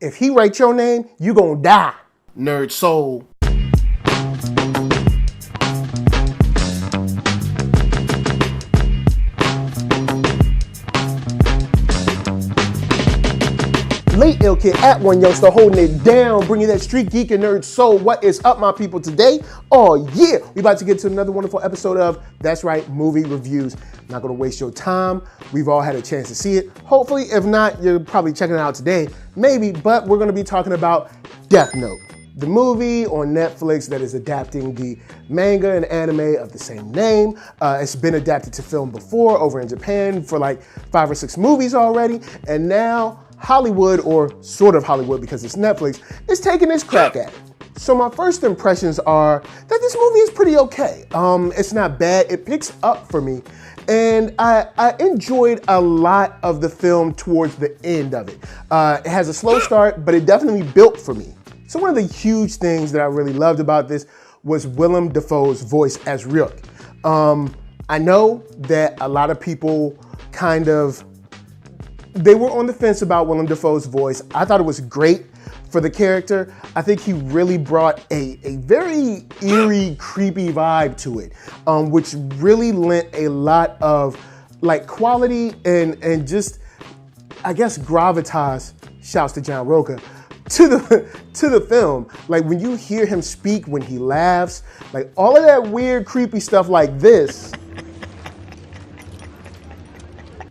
If he writes your name, you gonna die. NERDSoul. Late Ill Kid at OneYoungsta holding it down, bringing that street geek and nerd soul. What is up, my people, today? Oh yeah, we about to get to another wonderful episode of That's Right, Movie Reviews. Not gonna waste your time. We've all had a chance to see it. Hopefully, if not, you're probably checking it out today. Maybe, but we're gonna be talking about Death Note, the movie on Netflix that is adapting the manga and anime of the same name. It's been adapted to film before over in Japan for like 5 or 6 movies already, and now Hollywood, or sort of Hollywood because it's Netflix, is taking its crack at it. So my first impressions are that this movie is pretty okay. It's not bad, it picks up for me. And I enjoyed a lot of the film towards the end of it. It has a slow start, but it definitely built for me. So one of the huge things that I really loved about this was Willem Dafoe's voice as Ryuk. I know that a lot of people they were on the fence about Willem Dafoe's voice. I thought it was great for the character. I think he really brought a very eerie, creepy vibe to it, which really lent a lot of like quality and just, I guess, gravitas, shouts to John Roca, to the film. Like when you hear him speak, when he laughs, like all of that weird, creepy stuff like this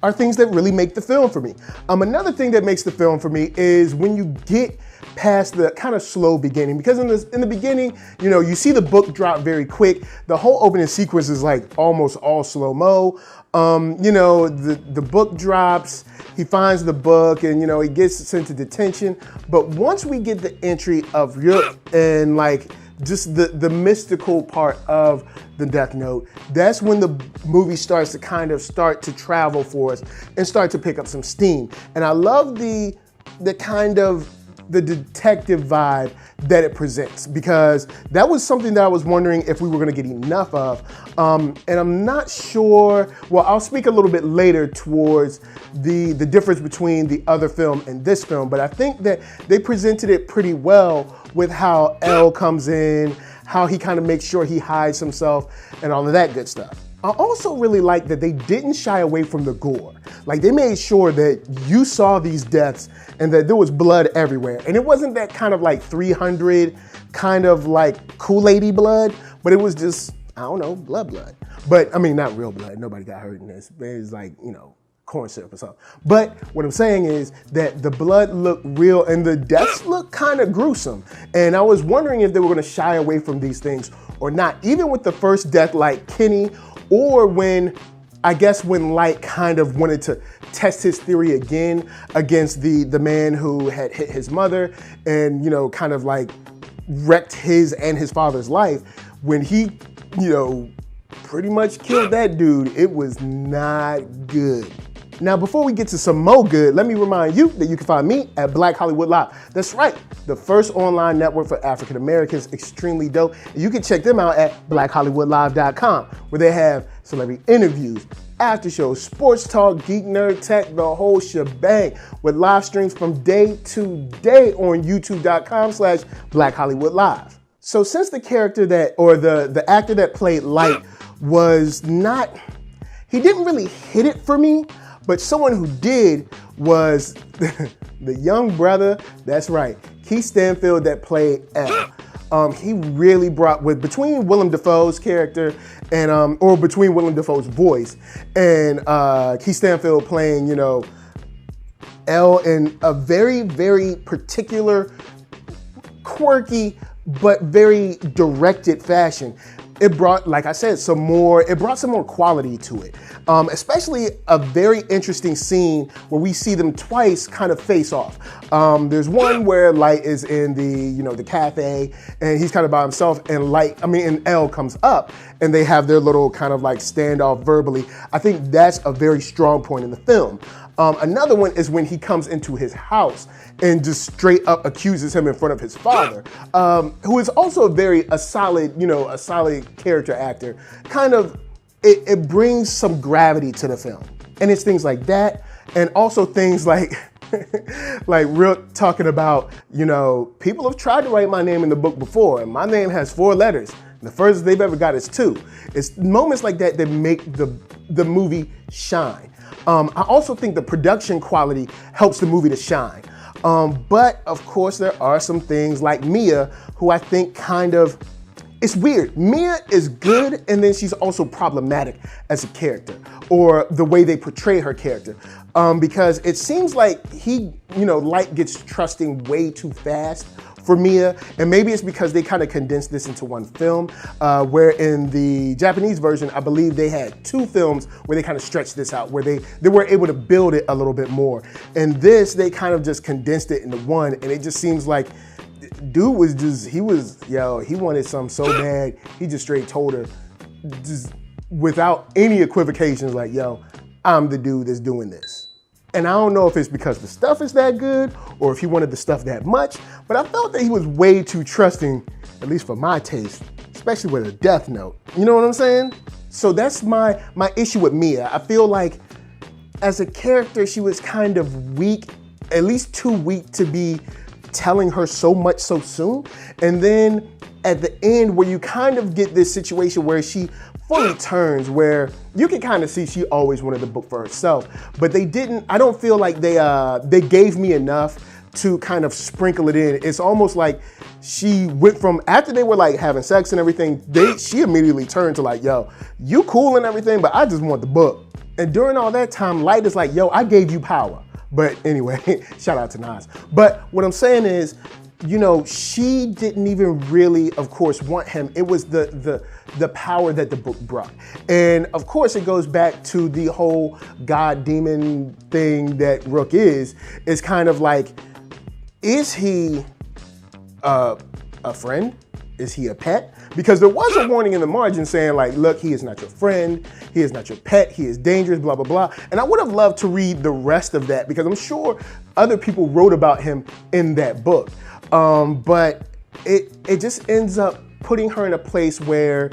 are things that really make the film for me. Another thing that makes the film for me is when you get past the kind of slow beginning, because in the beginning, you know, you see the book drop very quick. The whole opening sequence is like almost all slow-mo. You know, the book drops, he finds the book, and you know, he gets sent to detention. But once we get the entry of Ryuk and like just the mystical part of the Death Note, that's when the movie starts to start to travel for us and start to pick up some steam. And I love the detective vibe that it presents, because that was something that I was wondering if we were gonna get enough of. And I'm not sure, well, I'll speak a little bit later towards the difference between the other film and this film, but I think that they presented it pretty well with how L comes in, how he kind of makes sure he hides himself and all of that good stuff. I also really like that they didn't shy away from the gore. Like they made sure that you saw these deaths and that there was blood everywhere. And it wasn't that kind of like 300 kind of like Kool-Aid-y blood, but it was just, I don't know, blood. But I mean, not real blood. Nobody got hurt in this. It was like, you know, corn syrup or something. But what I'm saying is that the blood looked real and the deaths looked kind of gruesome. And I was wondering if they were gonna shy away from these things or not, even with the first death like Kenny, or when Light kind of wanted to test his theory again against the man who had hit his mother and, you know, kind of like wrecked his and his father's life. When he, you know, pretty much killed that dude, it was not good. Now, before we get to some more good, let me remind you that you can find me at Black Hollywood Live. That's right, the first online network for African Americans, extremely dope. And you can check them out at blackhollywoodlive.com, where they have celebrity interviews, after shows, sports talk, geek, nerd, tech, the whole shebang, with live streams from day to day on youtube.com/Black Hollywood Live. So since the character the actor that played Light was not, he didn't really hit it for me, but someone who did was the young brother, that's right, Keith Stanfield that played L. He really brought, between Willem Dafoe's character and, or between Willem Dafoe's voice and Keith Stanfield playing, you know, L in a very, very particular, quirky, but very directed fashion. It brought, like I said, it brought some more quality to it. Especially a very interesting scene where we see them twice kind of face off. There's one where Light is in the cafe and he's kind of by himself, and L comes up and they have their little kind of like standoff verbally. I think that's a very strong point in the film. Another one is when he comes into his house and just straight up accuses him in front of his father, who is also a solid character actor. Kind of, it brings some gravity to the film. And it's things like that, and also things like Like Ryuk talking about, you know, people have tried to write my name in the book before, and my name has 4 letters. And the furthest they've ever got is 2. It's moments like that that make the movie shine. I also think the production quality helps the movie to shine. But of course, there are some things like Mia, who I think kind of, it's weird. Mia is good, and then she's also problematic as a character, or the way they portray her character. Because it seems like Light gets trusting way too fast for Mia, and maybe it's because they kind of condensed this into one film, where in the Japanese version, I believe they had 2 films where they kind of stretched this out, where they were able to build it a little bit more. And this, they kind of just condensed it into one, and it just seems like dude was just, he wanted something so bad, he just straight told her, just without any equivocations, like, yo, I'm the dude that's doing this. And I don't know if it's because the stuff is that good or if he wanted the stuff that much, but I felt that he was way too trusting, at least for my taste, especially with a Death Note. You know what I'm saying? So that's my issue with Mia. I feel like as a character, she was kind of weak, at least too weak to be telling her so much so soon. And then at the end, where you kind of get this situation where she fully turns, where you can kind of see she always wanted the book for herself, but they didn't. I don't feel like they gave me enough to kind of sprinkle it in. It's almost like she went from, after they were like having sex and everything, she immediately turned to like, yo, you cool and everything, but I just want the book. And during all that time, Light is like, yo, I gave you power. But anyway, shout out to Nas. But what I'm saying is, she didn't even really, of course, want him. It was the power that the book brought. And of course, it goes back to the whole God demon thing that Ryuk is kind of like, is he a friend? Is he a pet? Because there was a warning in the margin saying like, look, he is not your friend, he is not your pet, he is dangerous, blah, blah, blah. And I would have loved to read the rest of that because I'm sure other people wrote about him in that book. But it just ends up putting her in a place where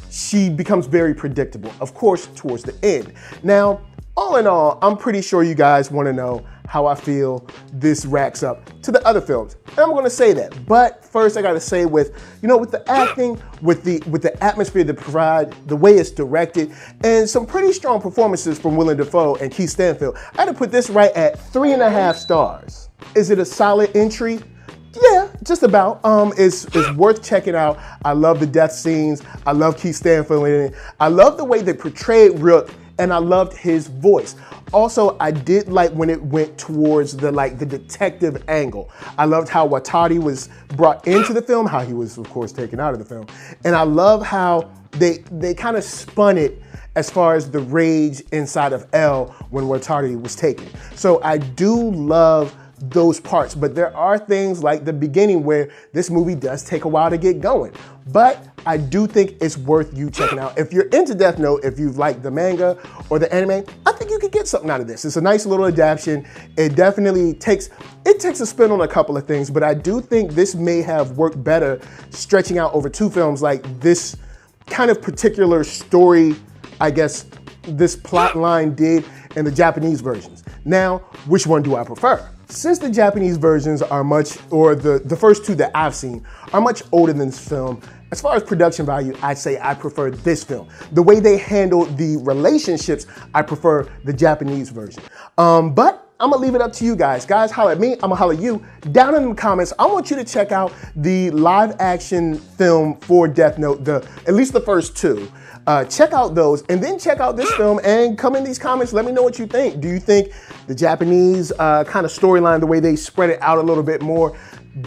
she becomes very predictable, of course, towards the end. Now, all in all, I'm pretty sure you guys want to know how I feel this racks up to the other films. And I'm going to say that. But first, I got to say with the acting, with the atmosphere they provide, the way it's directed, and some pretty strong performances from Willem Dafoe and Keith Stanfield, I had to put this right at 3.5 stars. Is it a solid entry? Yeah, just about. It's worth checking out. I love the death scenes. I love Keith Stanfield in it. I love the way they portrayed Ryuk, and I loved his voice. Also, I did like when it went towards the detective angle. I loved how Watari was brought into the film, how he was, of course, taken out of the film. And I love how they kind of spun it as far as the rage inside of L when Watari was taken. So I do love those parts, but there are things like the beginning where this movie does take a while to get going. But I do think it's worth you checking out. If you're into Death Note, if you've liked the manga or the anime, I think you could get something out of this. It's a nice little adaptation. It definitely takes a spin on a couple of things, but I do think this may have worked better stretching out over 2 films like this kind of particular story, I guess, this plot line did in the Japanese versions. Now, which one do I prefer? Since the Japanese versions are the first 2 that I've seen are much older than this film, as far as production value, I'd say I prefer this film. The way they handle the relationships, I prefer the Japanese version. But I'm gonna leave it up to you guys. Guys, holler at me, I'm gonna holler at you. Down in the comments, I want you to check out the live action film for Death Note, at least the first 2. Check out those, and then check out this film and come in these comments. Let me know what you think. Do you think the Japanese kind of storyline, the way they spread it out a little bit more,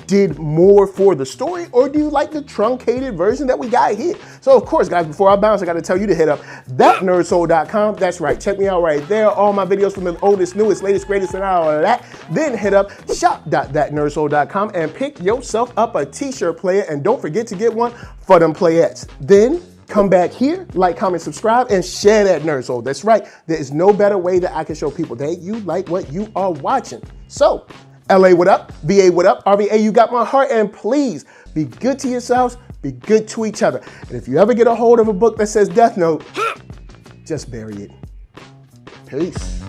did more for the story, or do you like the truncated version that we got here? So of course, guys, before I bounce, I got to tell you to hit up ThatNERDSoul.com. That's right, check me out right there. All my videos from the oldest, newest, latest, greatest, and all of that. Then hit up shop.ThatNERDSoul.com and pick yourself up a t-shirt player, and don't forget to get one for them playettes. Then come back here, like, comment, subscribe, and share that NERDSoul. That's right, there is no better way that I can show people that you like what you are watching. So, LA, what up? VA, what up? RVA, you got my heart, and please be good to yourselves, be good to each other. And if you ever get a hold of a book that says Death Note, just bury it. Peace.